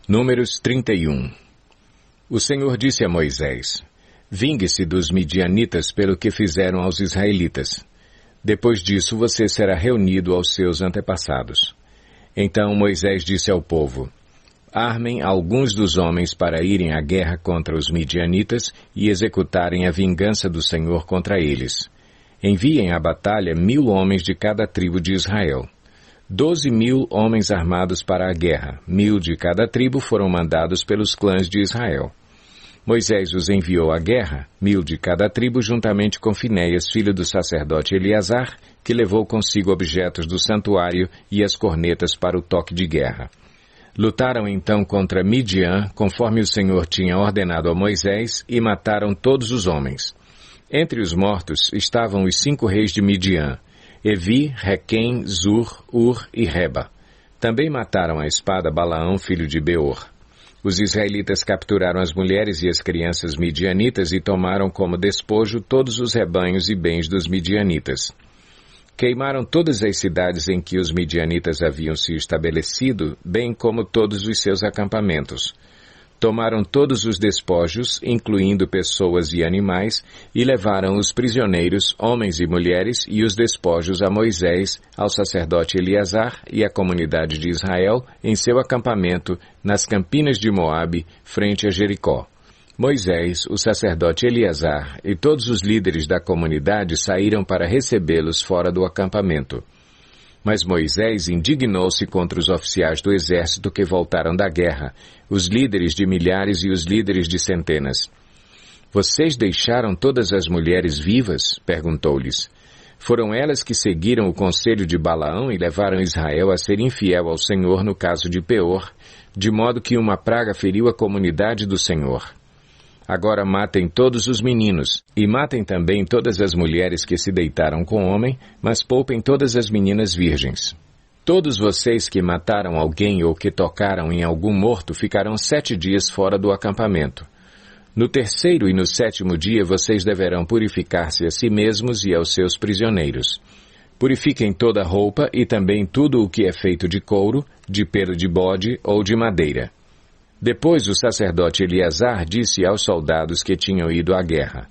Números 31. O Senhor disse a Moisés: Vingue-se dos midianitas pelo que fizeram aos israelitas. Depois disso você será reunido aos seus antepassados. Então Moisés disse ao povo: Armem alguns dos homens para irem à guerra contra os midianitas e executarem a vingança do Senhor contra eles. Enviem à batalha 1.000 homens de cada tribo de Israel. 12.000 homens armados para a guerra, 1.000 de cada tribo foram mandados pelos clãs de Israel. Moisés os enviou à guerra, 1.000 de cada tribo, juntamente com Finéias, filho do sacerdote Eleazar, que levou consigo objetos do santuário e as cornetas para o toque de guerra. Lutaram então contra Midian, conforme o Senhor tinha ordenado a Moisés, e mataram todos os homens. Entre os mortos estavam os 5 reis de Midian, Evi, Requem, Zur, Ur e Reba. Também mataram à espada Balaão, filho de Beor. Os israelitas capturaram as mulheres e as crianças midianitas e tomaram como despojo todos os rebanhos e bens dos midianitas. Queimaram todas as cidades em que os midianitas haviam se estabelecido, bem como todos os seus acampamentos. Tomaram todos os despojos, incluindo pessoas e animais, e levaram os prisioneiros, homens e mulheres, e os despojos a Moisés, ao sacerdote Eleazar e à comunidade de Israel, em seu acampamento, nas campinas de Moabe, frente a Jericó. Moisés, o sacerdote Eleazar e todos os líderes da comunidade saíram para recebê-los fora do acampamento. Mas Moisés indignou-se contra os oficiais do exército que voltaram da guerra, os líderes de milhares e os líderes de centenas. Vocês deixaram todas as mulheres vivas? Perguntou-lhes. Foram elas que seguiram o conselho de Balaão e levaram Israel a ser infiel ao Senhor no caso de Peor, de modo que uma praga feriu a comunidade do Senhor. Agora matem todos os meninos, e matem também todas as mulheres que se deitaram com homem, mas poupem todas as meninas virgens. Todos vocês que mataram alguém ou que tocaram em algum morto ficarão 7 dias fora do acampamento. No 3º e no 7º dia vocês deverão purificar-se a si mesmos e aos seus prisioneiros. Purifiquem toda a roupa e também tudo o que é feito de couro, de pelo de bode ou de madeira. Depois o sacerdote Eleazar disse aos soldados que tinham ido à guerra: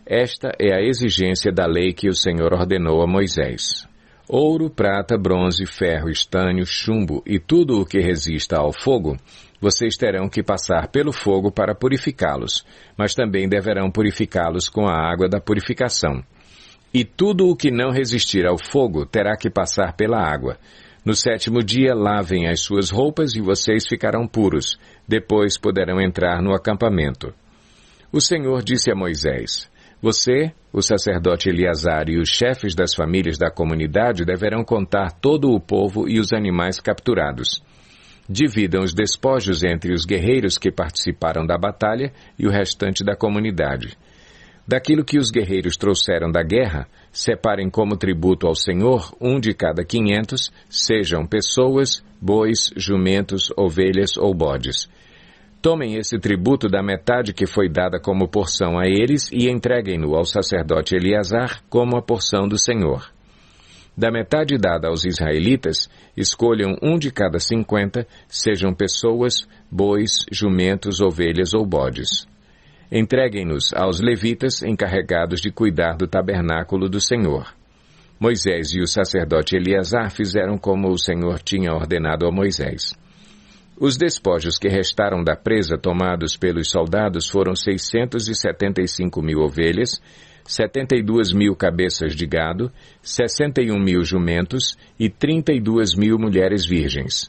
Esta é a exigência da lei que o Senhor ordenou a Moisés. Ouro, prata, bronze, ferro, estânio, chumbo e tudo o que resista ao fogo, vocês terão que passar pelo fogo para purificá-los, mas também deverão purificá-los com a água da purificação. E tudo o que não resistir ao fogo terá que passar pela água. No 7º dia, lavem as suas roupas e vocês ficarão puros. Depois poderão entrar no acampamento. O Senhor disse a Moisés: Você, o sacerdote Eleazar e os chefes das famílias da comunidade deverão contar todo o povo e os animais capturados. Dividam os despojos entre os guerreiros que participaram da batalha e o restante da comunidade. Daquilo que os guerreiros trouxeram da guerra, separem como tributo ao Senhor 1 de cada 500, sejam pessoas, bois, jumentos, ovelhas ou bodes. Tomem esse tributo da metade que foi dada como porção a eles e entreguem-no ao sacerdote Eleazar como a porção do Senhor. Da metade dada aos israelitas, escolham 1 de cada 50, sejam pessoas, bois, jumentos, ovelhas ou bodes. Entreguem-nos aos levitas encarregados de cuidar do tabernáculo do Senhor. Moisés e o sacerdote Eleazar fizeram como o Senhor tinha ordenado a Moisés. Os despojos que restaram da presa tomados pelos soldados foram 675.000 ovelhas, 72.000 cabeças de gado, 61.000 jumentos e 32.000 mulheres virgens.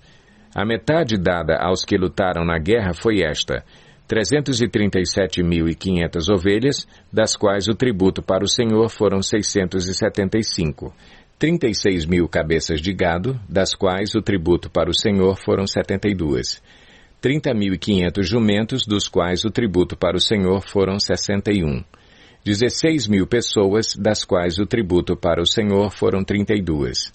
A metade dada aos que lutaram na guerra foi esta: 337.500 ovelhas, das quais o tributo para o Senhor foram 675. 36.000 cabeças de gado, das quais o tributo para o Senhor foram 72. 30.500 jumentos, dos quais o tributo para o Senhor foram 61. 16.000 pessoas, das quais o tributo para o Senhor foram 32.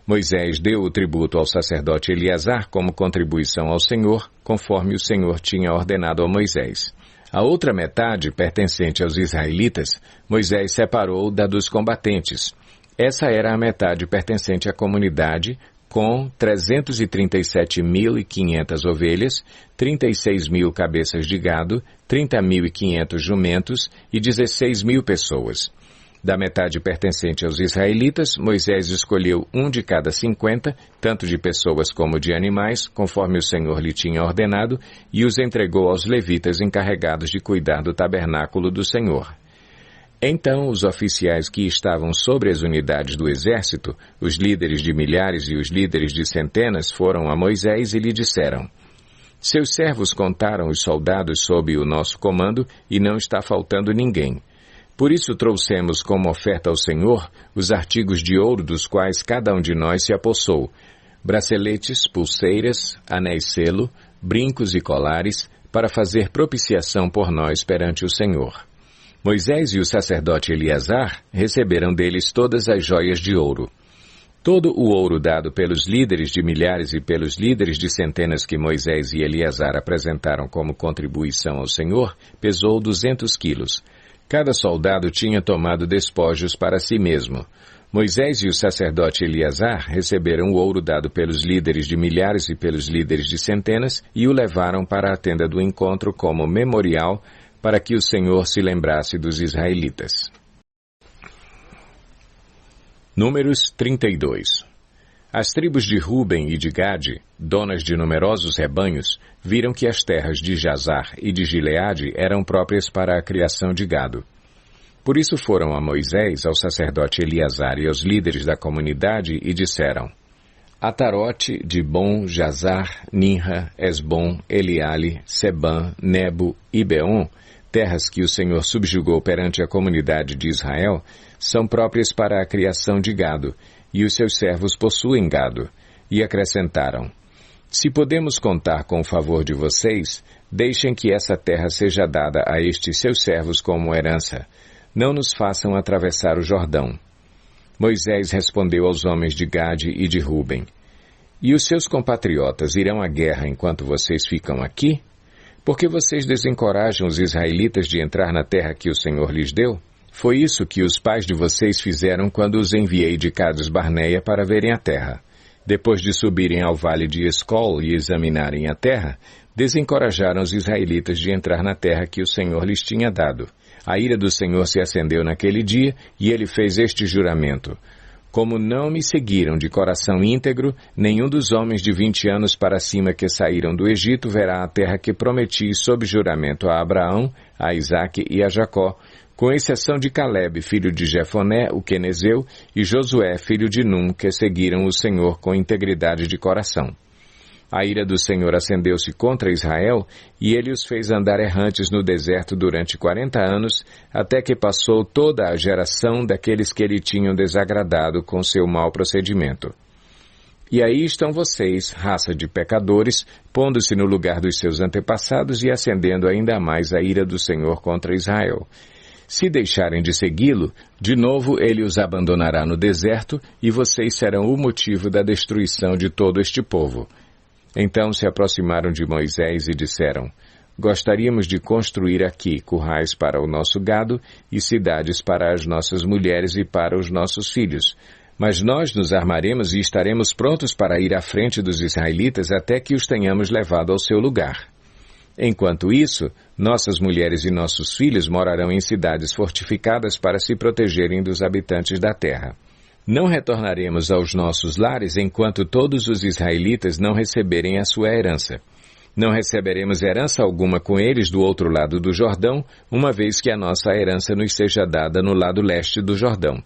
Moisés deu o tributo ao sacerdote Eleazar como contribuição ao Senhor, conforme o Senhor tinha ordenado a Moisés. A outra metade, pertencente aos israelitas, Moisés separou da dos combatentes. Essa era a metade pertencente à comunidade, com 337.500 ovelhas, 36.000 cabeças de gado, 30.500 jumentos e 16.000 pessoas. Da metade pertencente aos israelitas, Moisés escolheu um de cada 50, tanto de pessoas como de animais, conforme o Senhor lhe tinha ordenado, e os entregou aos levitas encarregados de cuidar do tabernáculo do Senhor. Então os oficiais que estavam sobre as unidades do exército, os líderes de milhares e os líderes de centenas, foram a Moisés e lhe disseram: Seus servos contaram os soldados sob o nosso comando e não está faltando ninguém. Por isso trouxemos como oferta ao Senhor os artigos de ouro dos quais cada um de nós se apossou: braceletes, pulseiras, anéis-selo, brincos e colares, para fazer propiciação por nós perante o Senhor. Moisés e o sacerdote Eleazar receberam deles todas as joias de ouro. Todo o ouro dado pelos líderes de milhares e pelos líderes de centenas que Moisés e Eleazar apresentaram como contribuição ao Senhor pesou 200 quilos. Cada soldado tinha tomado despojos para si mesmo. Moisés e o sacerdote Eleazar receberam o ouro dado pelos líderes de milhares e pelos líderes de centenas e o levaram para a tenda do encontro como memorial para que o Senhor se lembrasse dos israelitas. Números 32. As tribos de Ruben e de Gade, donas de numerosos rebanhos, viram que as terras de Jazar e de Gileade eram próprias para a criação de gado. Por isso foram a Moisés, ao sacerdote Eleazar e aos líderes da comunidade e disseram: Atarote, Dibon, Jazar, Ninra, Esbom, Eleale, Sebã, Nebo e Beon, terras que o Senhor subjugou perante a comunidade de Israel, são próprias para a criação de gado, e os seus servos possuem gado. E acrescentaram: Se podemos contar com o favor de vocês, deixem que essa terra seja dada a estes seus servos como herança. Não nos façam atravessar o Jordão. Moisés respondeu aos homens de Gade e de Ruben: E os seus compatriotas irão à guerra enquanto vocês ficam aqui? Porque vocês desencorajam os israelitas de entrar na terra que o Senhor lhes deu? Foi isso que os pais de vocês fizeram quando os enviei de Cades Barneia para verem a terra. Depois de subirem ao vale de Escol e examinarem a terra, desencorajaram os israelitas de entrar na terra que o Senhor lhes tinha dado. A ira do Senhor se acendeu naquele dia, e ele fez este juramento: Como não me seguiram de coração íntegro, nenhum dos homens de 20 anos para cima que saíram do Egito verá a terra que prometi sob juramento a Abraão, a Isaque e a Jacó, com exceção de Caleb, filho de Jefoné, o quenezeu, e Josué, filho de Num, que seguiram o Senhor com integridade de coração. A ira do Senhor acendeu-se contra Israel, e ele os fez andar errantes no deserto durante 40 anos, até que passou toda a geração daqueles que lhe tinham desagradado com seu mau procedimento. E aí estão vocês, raça de pecadores, pondo-se no lugar dos seus antepassados e acendendo ainda mais a ira do Senhor contra Israel. Se deixarem de segui-lo, de novo ele os abandonará no deserto, e vocês serão o motivo da destruição de todo este povo. Então se aproximaram de Moisés e disseram: Gostaríamos de construir aqui currais para o nosso gado e cidades para as nossas mulheres e para os nossos filhos. Mas nós nos armaremos e estaremos prontos para ir à frente dos israelitas até que os tenhamos levado ao seu lugar. Enquanto isso, nossas mulheres e nossos filhos morarão em cidades fortificadas para se protegerem dos habitantes da terra. Não retornaremos aos nossos lares enquanto todos os israelitas não receberem a sua herança. Não receberemos herança alguma com eles do outro lado do Jordão, uma vez que a nossa herança nos seja dada no lado leste do Jordão.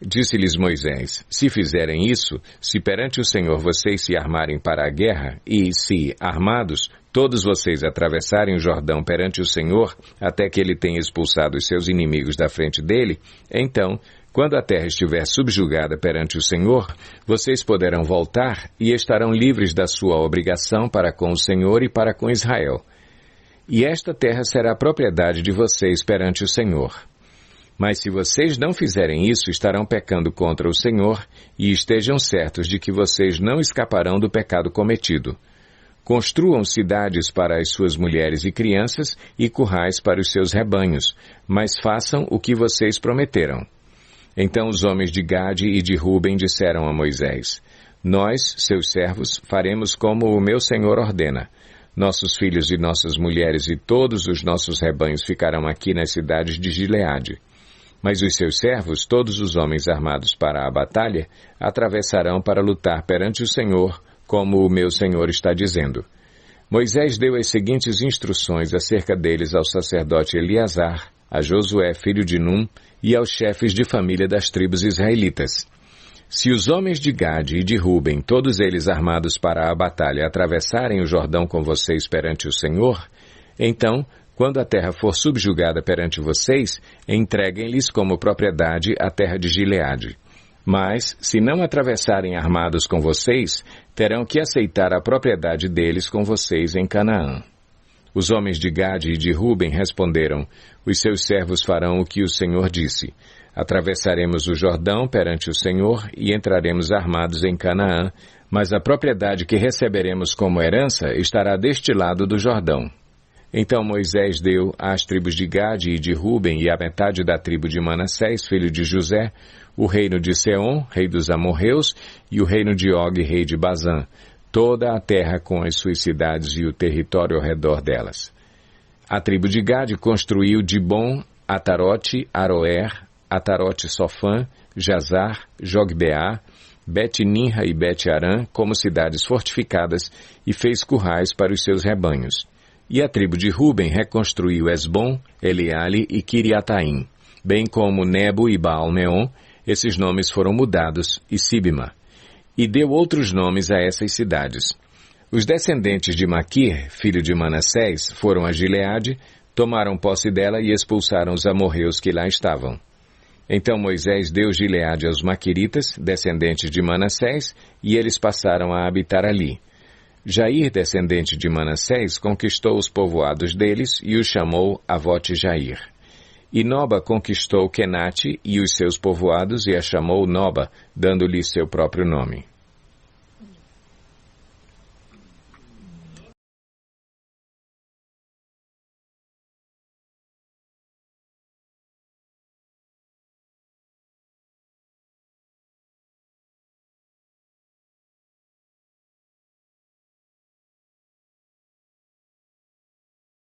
Disse-lhes Moisés: Se fizerem isso, se perante o Senhor vocês se armarem para a guerra, e se, armados, todos vocês atravessarem o Jordão perante o Senhor, até que ele tenha expulsado os seus inimigos da frente dele, então, quando a terra estiver subjugada perante o Senhor, vocês poderão voltar e estarão livres da sua obrigação para com o Senhor e para com Israel. E esta terra será propriedade de vocês perante o Senhor. Mas se vocês não fizerem isso, estarão pecando contra o Senhor, e estejam certos de que vocês não escaparão do pecado cometido. Construam cidades para as suas mulheres e crianças e currais para os seus rebanhos, mas façam o que vocês prometeram. Então os homens de Gade e de Ruben disseram a Moisés: Nós, seus servos, faremos como o meu senhor ordena. Nossos filhos e nossas mulheres e todos os nossos rebanhos ficarão aqui nas cidades de Gileade. Mas os seus servos, todos os homens armados para a batalha, atravessarão para lutar perante o Senhor, como o meu senhor está dizendo. Moisés deu as seguintes instruções acerca deles ao sacerdote Eleazar, a Josué, filho de Num, e aos chefes de família das tribos israelitas. Se os homens de Gade e de Ruben, todos eles armados para a batalha, atravessarem o Jordão com vocês perante o Senhor, então, quando a terra for subjugada perante vocês, entreguem-lhes como propriedade a terra de Gileade. Mas, se não atravessarem armados com vocês, terão que aceitar a propriedade deles com vocês em Canaã. Os homens de Gade e de Ruben responderam, os seus servos farão o que o Senhor disse. Atravessaremos o Jordão perante o Senhor e entraremos armados em Canaã, mas a propriedade que receberemos como herança estará deste lado do Jordão. Então Moisés deu às tribos de Gade e de Ruben e à metade da tribo de Manassés, filho de José, o reino de Seom, rei dos amorreus, e o reino de Og, rei de Bazã, toda a terra com as suas cidades e o território ao redor delas. A tribo de Gade construiu Dibon, Atarote, Aroer, Atarote Sofã, Jazar, Jogbeá, Bet-Ninra e Bet-Arã como cidades fortificadas e fez currais para os seus rebanhos. E a tribo de Ruben reconstruiu Esbom, Eleale e Kiriataim, bem como Nebo e Baal-Meon, esses nomes foram mudados, e Sibma, e deu outros nomes a essas cidades. Os descendentes de Maquir, filho de Manassés, foram a Gileade, tomaram posse dela e expulsaram os amorreus que lá estavam. Então Moisés deu Gileade aos Maquiritas, descendentes de Manassés, e eles passaram a habitar ali. Jair, descendente de Manassés, conquistou os povoados deles e os chamou Avote-Jair. E Noba conquistou Quenate e os seus povoados e a chamou Noba, dando-lhe seu próprio nome.